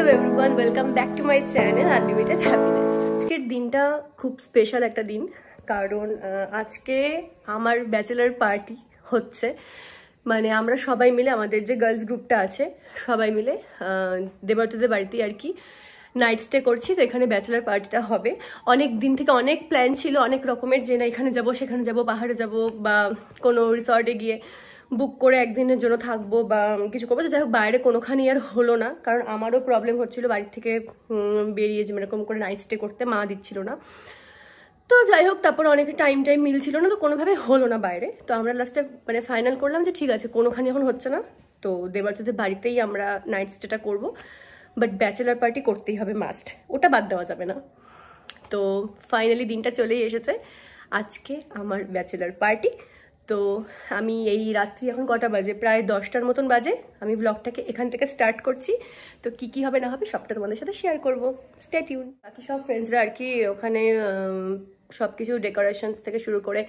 Hello everyone, welcome back to my channel unlimited happiness. আজকের দিনটা খুব স্পেশাল একটা দিন, কারণ আজকে আমার ব্যাচেলার পার্টি হচ্ছে। মানে আমরা সবাই মিলে, আমাদের যে গার্লস গ্রুপটা আছে সবাই মিলে দেবর্তদের বাড়িতেই আর কি নাইট স্টে করছি। তো এখানে ব্যাচেলার পার্টিটা হবে। অনেক দিন থেকে অনেক প্ল্যান ছিল, অনেক রকমের, যে না এখানে যাব সেখানে যাব, পাহাড়ে যাব বা কোনো রিসর্টে গিয়ে বুক করে একদিনের জন্য থাকবো বা কিছু করবো। যাই হোক, বাইরে কোনোখানেই আর হলো না, কারণ আমারও প্রবলেম হচ্ছিল বাড়ির থেকে বেরিয়ে যে এরকম করে নাইট স্টে করতে, মা দিচ্ছিল না। তো যাই হোক, তারপর অনেক টাইম মিলছিল না, তো কোনোভাবে হলো না বাইরে। তো আমরা লাস্টে মানে ফাইনাল করলাম যে ঠিক আছে, কোনোখানে এখন হচ্ছে না, তো দেবর্তদের বাড়িতেই আমরা নাইট স্টেটা করবো। বাট ব্যাচেলার পার্টি করতেই হবে, মাস্ট, ওটা বাদ দেওয়া যাবে না। তো ফাইনালি দিনটা চলেই এসেছে, আজকে আমার ব্যাচেলার পার্টি। তো আমি এই রাত্রি, এখন কটা বাজে, প্রায় 10টার মতন বাজে, আমি ব্লগটাকে এখান থেকে স্টার্ট করছি। তো কি কি হবে না হবে সবটা তোমাদের সাথে শেয়ার করবো, স্টে টিউন। বাকি সব ফ্রেন্ডসরা আর কি ওখানে সব কিছু ডেকোরেশনস থেকে শুরু করে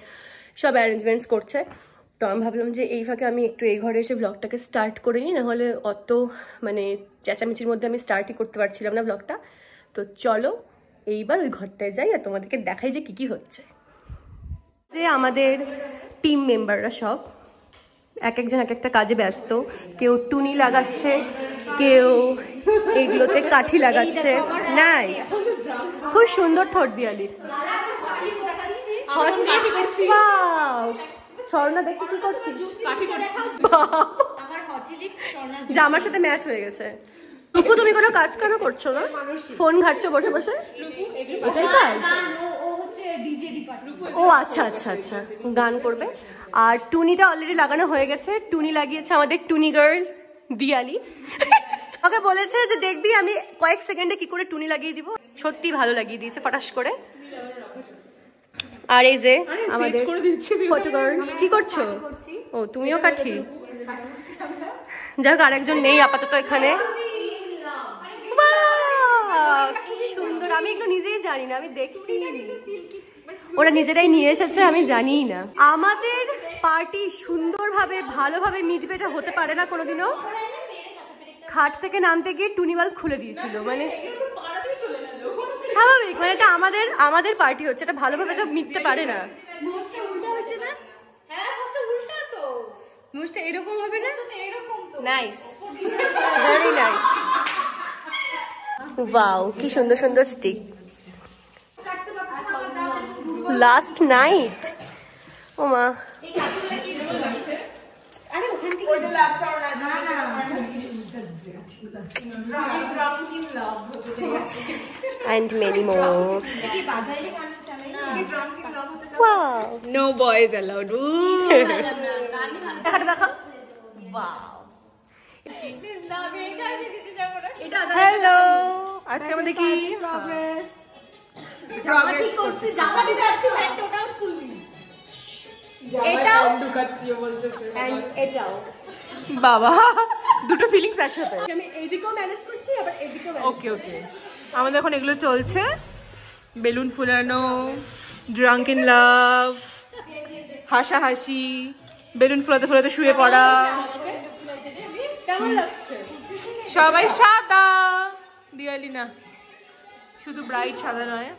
সব অ্যারেঞ্জমেন্টস করছে। তো আমি ভাবলাম যে এই ফাঁকে আমি একটু এই ঘরে এসে ব্লগটাকে স্টার্ট করে নিই, নাহলে অত মানে চেঁচামেচির মধ্যে আমি স্টার্টই করতে পারছিলাম না ব্লগটা। তো চলো এইবার ওই ঘরটায় যাই আর তোমাদেরকে দেখাই যে কি কি হচ্ছে। যে আমাদের টিম মেম্বাররা সব এক একজন এক একটা কাজে ব্যস্ত। কেউ টুনি লাগাচ্ছে, কেউ এইগুলোতে কাঠি লাগাচ্ছে। নাই, খুব সুন্দর ঠোঁট দিয়ালির। স্বর্ণা দেখি কি করছিস? যা আমার সাথে ম্যাচ হয়ে গেছে। টুকু, তুমি কোনো কাজ কেন করছো না? ফোন ঘাটছো বসে বসে? এটাই কাজ? ও আচ্ছা আচ্ছা আচ্ছা, গান করবে। আর টুনিটা অলরেডি লাগানো হয়ে গেছে। টুনি লাগিয়েছে আমাদের টুনি গার্ল দিয়ালি। ওকে বলেছে যে দেখবি আমি কয়েক সেকেন্ডে কি করে টুনি লাগিয়ে দিব। সত্যি ভালো লাগিয়ে দিয়েছে ফটাস করে। আর এই যে আমাদের ফটো গার্ল, কি করছো? ও তুমিও কাঠি? যাই হোক, আরেকজন নেই আপাতত এখানে। সুন্দর, আমি এগুলো নিজেই জানি না, আমি দেখি ওরা নিজেরাই নিয়ে এসেছে, আমি জানিই না। আমাদের পার্টি সুন্দরভাবে ভালোভাবে মিটবে এটা হতে পারে না কোনোদিনও। খাট থেকে নামতে গিয়ে টুনিওয়াল খুলে দিয়েছিল, মানে স্বাভাবিক, মানে এটা আমাদের পার্টি হচ্ছে, এটা ভালোভাবে তো মিটতে পারে না। এরকম হবে না? Nice, very nice. ওয়াও, কি সুন্দর সুন্দর স্টিক। লাস্ট নাইট, ও মা, and many more. Wow, no boys allowed. Hello, আজকে আমাদের কি প্রগ্রেস? জামাটি করতে জামা দিতে যাচ্ছি, প্যান্ট ওটাও তুলবি, এটাও ঢুকাচ্ছি বলতেছে, এন্ড এটাও। বাবা, দুটো ফিলিংস একসাথে। আমি এইদিকেও ম্যানেজ করছি, আবার এইদিকেও। ওকে ওকে, আমাদের এখন এগুলো চলছে, বেলুন ফুলানো, ড্রাঙ্ক ইন লাভ, হাসাহাসি, বেলুন ফুলাতে ফুলাতে শুয়ে পড়া। কেমন লাগছে? সবাই সাদা, দিয়ালি না, শুধু ব্রাইট সাদা নয়,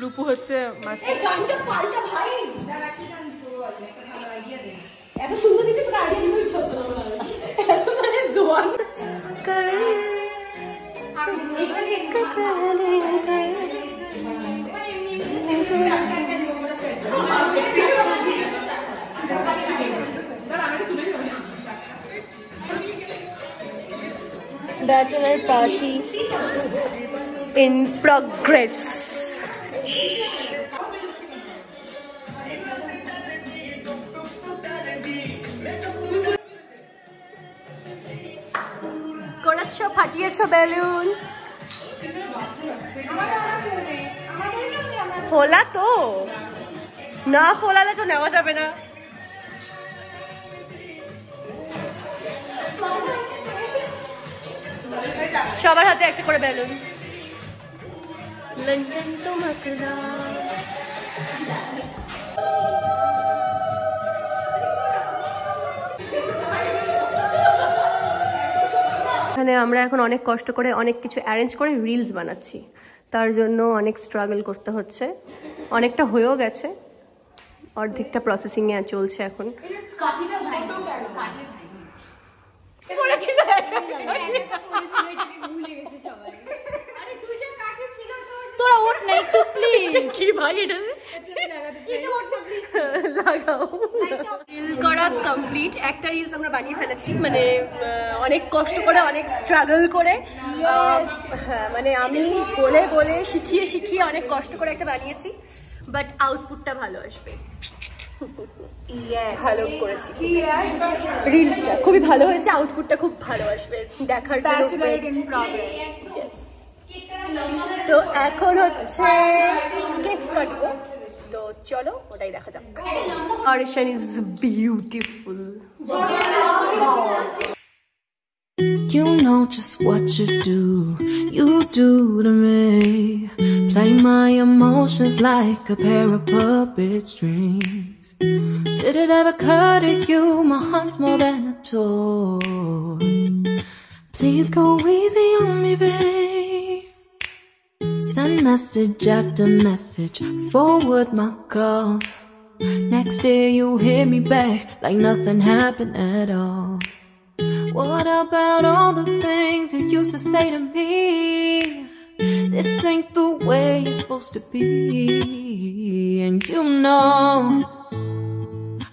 রূপু হচ্ছে মাছ। এই গানটা পাল্টা ভাই, দাঁড়া কি গান পুরো একটা ভালো আইডিয়া দে। এত সুন্দর দিছে তো আইডিয়া নিয়ে চলছে না, এত মানে জোয়ান কর আর এইখানে একটা কালে গায় মানে এমনি একটা লোগোটা set Bachelor party in progress. করেছো, ফাটিয়েছো বেলুন? ফোলা তো না, ফোলালে তো নেওয়া যাবে না। সবার হাতে একটা করে বেলুন। লন্ডন তোমাকে এখানে আমরা এখন অনেক কষ্ট করে অনেক কিছু অ্যারেঞ্জ করে রিলস বানাচ্ছি, তার জন্য অনেক স্ট্রাগল করতে হচ্ছে। অনেকটা হয়েও গেছে, অর্ধেকটা প্রসেসিংয়ে চলছে এখন। তোরা ওঠ না একটু প্লিজ। কি ভাই এটা লাগাও। রিল করা কমপ্লিট, একটা রিলস আমরা বানিয়ে ফেলেছি, মানে অনেক কষ্ট করে অনেক স্ট্রাগল করে, হ্যাঁ মানে আমি বলে বলে শিখিয়ে শিখিয়ে অনেক কষ্ট করে একটা বানিয়েছি, বাট আউটপুটটা ভালো আসবে। ভালো করেছি, রিলসটা খুবই ভালো হয়েছে, আউটপুটটা খুব ভালো আসবে, দেখার জন্য। তো এখন হচ্ছে কেক কাটবো, তো চলো ওটাই দেখা যাক। অরিশন is beautiful. You know just what you do to me. Play my emotions like a pair of puppet strings. Did it ever occur to you my heart's more than a toy? Please go easy on me, babe. Send message after message, forward my calls. Next day you hit me back like nothing happened at all. What about all the things you used to say to me? This ain't the way it's supposed to be. And you know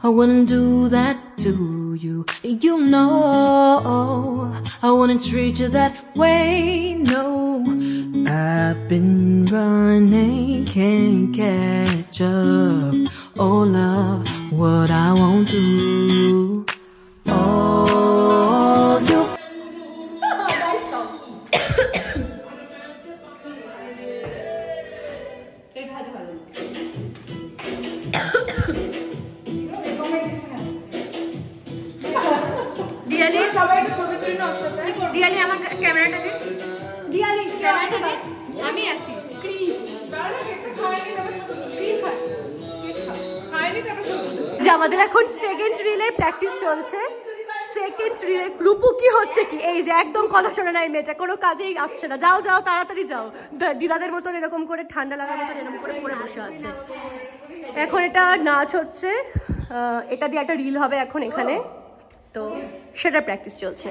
I wouldn't do that to you. You know I wouldn't treat you that way, no. I've been running, can't catch up. Oh love, what I won't do. Oh, you. Diwali সবাই একটু ছবি তুলে নাও সাথে। দিয়ালি আমার ক্যামেরাটা দে। দিয়ালি ক্যামেরাটা দে, আমি আসি। ক্রিম তাহলে একটা খাইনি, তবে ছবি তুলি। ক্রিম খাস, কেক খা, খাইনি তবে ছবি তুলি। যে আমাদের এখন সেকেন্ড রিলের প্র্যাকটিস চলছে। সেকেন্ড রিলে রূপু কি হচ্ছে কি, এই যে একদম কথা শোনে না এই মেয়েটা, কোনো কাজেই আসছে না। যাও যাও তাড়াতাড়ি যাও, দিদাদের মতন এরকম করে ঠান্ডা লাগার মতন এরকম করে পড়ে বসে আছে। এখন এটা নাচ হচ্ছে, এটা দিয়ে একটা রিল হবে এখন এখানে, তো সেটা প্র্যাকটিস চলছে।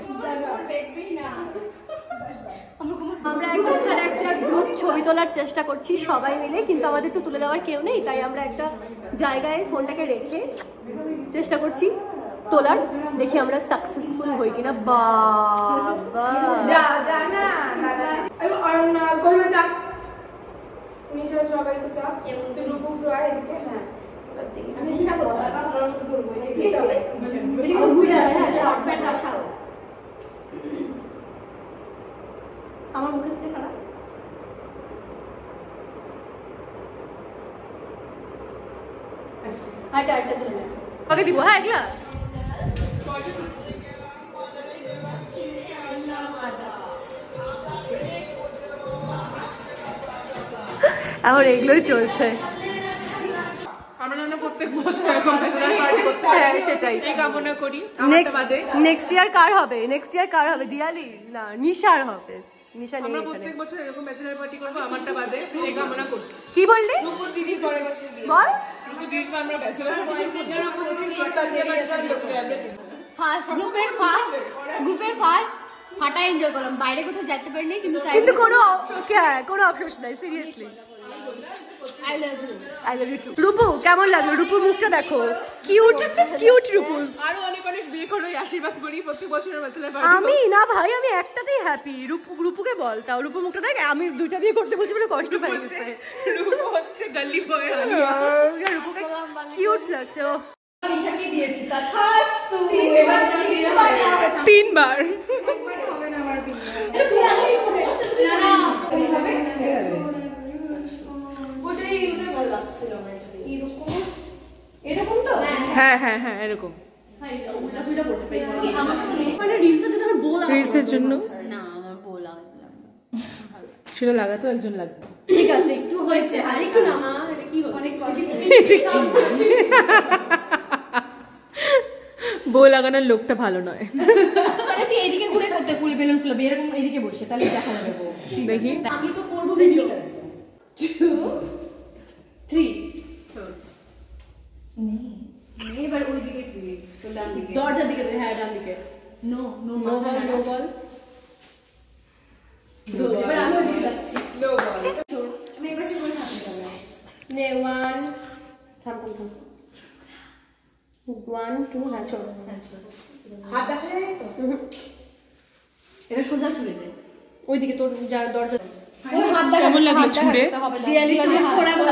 আমরা এখন এখানে একটা গ্রুপ ছবি তোলার চেষ্টা করছি সবাই মিলে, কিন্তু আমাদের তো তুলে দেওয়ার কেউ নেই, তাই আমরা একটা জায়গায় ফোনটাকে রেখে চেষ্টা করছি তোলার। দেখি আমরা সাকসেসফুল হই কিনা। বাবা যা যা না অরণ্য কইমা যা, নিশা সবাই তো চা, তুই রূপু আয় এদিকে। হ্যাঁ আমি নিশা কথা বলার মতো করব, এই সবাই এদিকে ঘুরে আয়, শর্ট প্যান্ট আসাও আমার মুখে থেকে সারা। আচ্ছা আটা তুলে না ওকে দিব। হ্যাঁ এগুলা এখন এগুলোই চলছে। আমরা না প্রত্যেক বছর এরকম ব্যাচেলর পার্টি করতে হয়। হ্যাঁ সেটাই এই কামনা করি। আমারটা বাদে নেক্সট ইয়ার কার হবে? নেক্সট ইয়ার কার হবে? দিয়ালি না নিশার হবে। নিশা নেই আমরা এখানে। প্রত্যেক বছর এরকম ব্যাচেলর পার্টি করব, আমারটা বাদে। এই কামনা করছি। কি বললি? রূপু দিদি পরের বছর বিয়ে। বল রূপু দিদি তো আমরা ব্যাচেলর পার্টি করব, রূপু দিদি ব্যাচেলর পার্টি করব আমরা। ফার্স্ট গ্রুপের ফার্স্ট ফাটা এনজয় করলাম, বাইরে কোথাও যেতে পারিনি, কিন্তু তাই কিন্তু কোনো অফসোস নাই, seriously. I love you too. Rupu কেমন লাগলো? রূপুর মুখটা দেখো, কিউট কিউট রূপু। আরো অনেক অনেক বিয়ে করে আশীর্বাদ করি প্রত্যেক বছরের ব্যাচেলর পার্টি। আমি না ভাই, আমি একটাতেই হ্যাপি। রূপুকে বল, তাও রূপুর মুখটা দেখ। আমি দুইটা বিয়ে করতে বলছি বলে কষ্ট পেয়ে গেছে। রূপু হচ্ছে গলি বয়, রূপুকে কিউট লাগছে। ও নিশাকে দিয়েছি তথাস্তু, এবার তিনবার হবে না আমার বিয়ে। ওটাই ভালো লাগছিল আমার। এরকম তো? হ্যাঁ হ্যাঁ হ্যাঁ এরকম। মানে রিলসের জন্য আমার বউ লাগা, রিলসের জন্য না আমার বউ লাগবে, সেটা লাগাতো একজন লাগবে। ঠিক আছে একটু হয়েছে, আর একটু নামা। এটা কি অনেক বউ লাগানোর লোকটা ভালো নয়। তুই এদিকে ঘুরে করতে ফুল বেলুন ফুলাবি এরকম এদিকে বসে তাহলে দেখা যাবে। দেখি আমি তো করবো ভিডিও 2 3 এবার ওই দিকে দিবি তো ডান দিকে দরজার দিকে হ্যাঁ ডান দিকে no no no ball no ball এবার আমি ওই দিকে যাচ্ছি লো বল আমি এবার সে বলে থাকতে হবে নে 1 থাম 1 2 হ্যাঁ ছোড় হাত দেখা যায় তো এবার সোজা ছুড়ে দে ওইদিকে তোর যার দরজা কেমন লাগলো ছুঁড়ে? দিয়ালি তুমি ছোড়া বলো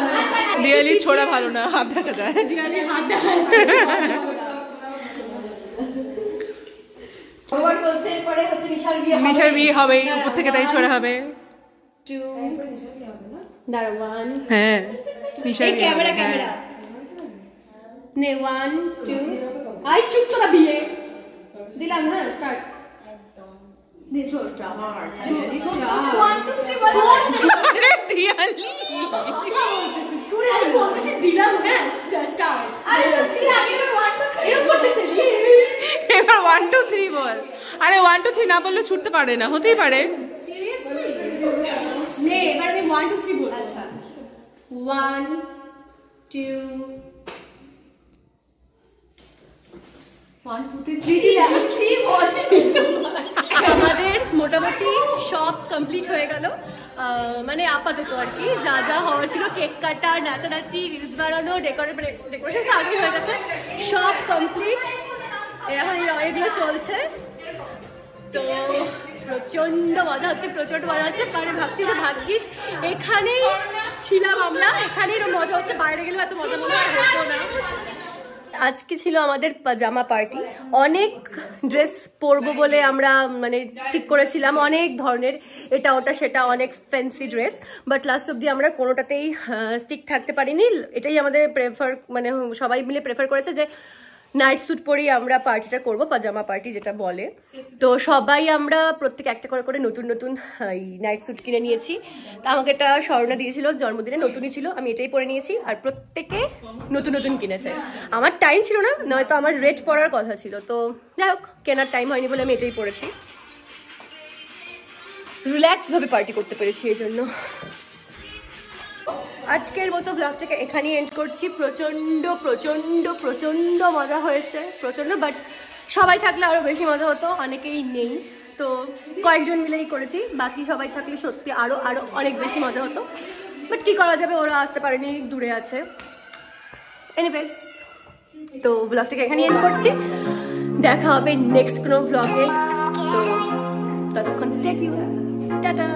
দিয়ালি ছোড়া ভালো না, হাত দেখা যায়। দিয়ালি হাত দেখাচ্ছে ওভার বলছে পরে হচ্ছে নিশার বিয়ে হবে নিশার বিয়ে হবে উপর থেকে, তাই ছোড়া হবে। 2 দাঁড়া 1 হ্যাঁ নিশার এই বিয়ে হবে, ক্যামেরা হ্যাঁ। ক্যামেরা নে 1 2 আই চুপ তোরা বিয়ে দিলাম না স্টার্ট দে ছোড় আমার 1 2 3 বল আরে দিয়ালি ছুড়ে আমি বলতেছি দিলাম হ্যাঁ স্টার্ট আরে তো সি আগে 1 2 3 এরকম করতেছে এবার 1 2 3 বল। আরে 1 2 3 না বললে ছুটতে পারে না, হতেই পারে। সিরিয়াসলি নে এবার আমি 1 2 3 বলবো আচ্ছা 1 2 1 2 3 দিলা 3 বল আমাদের মোটামুটি সব কমপ্লিট হয়ে গেল, মানে আপাতত আর কি যা যা হওয়ার ছিল কেক কাটা নাচানাচি রিলস বানানো ডেকোরেশন আগে হয়ে গেছে, সব কমপ্লিট। এখন এগুলো চলছে, তো প্রচন্ড মজা হচ্ছে কারণ ভাবছি যে ভাগ্যিস এখানেই ছিলাম আমরা, এখানেই মজা হচ্ছে, বাইরে গেলে এত মজা মনে হয় হতো না। আজকে ছিল আমাদের পাজামা পার্টি, অনেক ড্রেস পরবো বলে আমরা মানে ঠিক করেছিলাম, অনেক ধরনের এটা ওটা সেটা অনেক ফ্যান্সি ড্রেস, বাট লাস্ট অব্দি আমরা কোনোটাতেই স্টিক থাকতে পারিনি। এটাই আমাদের প্রেফার, মানে সবাই মিলে প্রেফার করেছে যে নাইট স্যুট পরেই আমরা পার্টিটা করবো, পাজামা পার্টি যেটা বলে। তো সবাই আমরা প্রত্যেকে একটা করে করে নতুন নতুন এই নাইট স্যুট কিনে নিয়েছি। তা আমাকে এটা স্বর্ণা দিয়েছিল জন্মদিনে, নতুনই ছিল, আমি এটাই পরে নিয়েছি, আর প্রত্যেকে নতুন নতুন কিনেছে। আমার টাইম ছিল না, নয়তো আমার রেড পরার কথা ছিল, তো যাই হোক কেনার টাইম হয়নি বলে আমি এটাই পরেছি। রিল্যাক্স ভাবে পার্টি করতে পেরেছি এই জন্য। আজকের মতো ব্লগটাকে এখানেই এন্ড করছি। প্রচন্ড প্রচন্ড প্রচন্ড মজা হয়েছে, প্রচন্ড, বাট সবাই থাকলে আরো বেশি মজা হতো, অনেকেই নেই তো কয়েকজন মিলেই করেছি, বাকি সবাই থাকলে সত্যি আরো আরো অনেক বেশি মজা হতো, বাট কি করা যাবে, ওরা আসতে পারেনি, দূরে আছে। এনিওয়েজ, তো ব্লগটাকে এখানেই এন্ড করছি, দেখা হবে নেক্সট কোনো ব্লগে, তো ততক্ষণ স্টে টিউন, টাটা।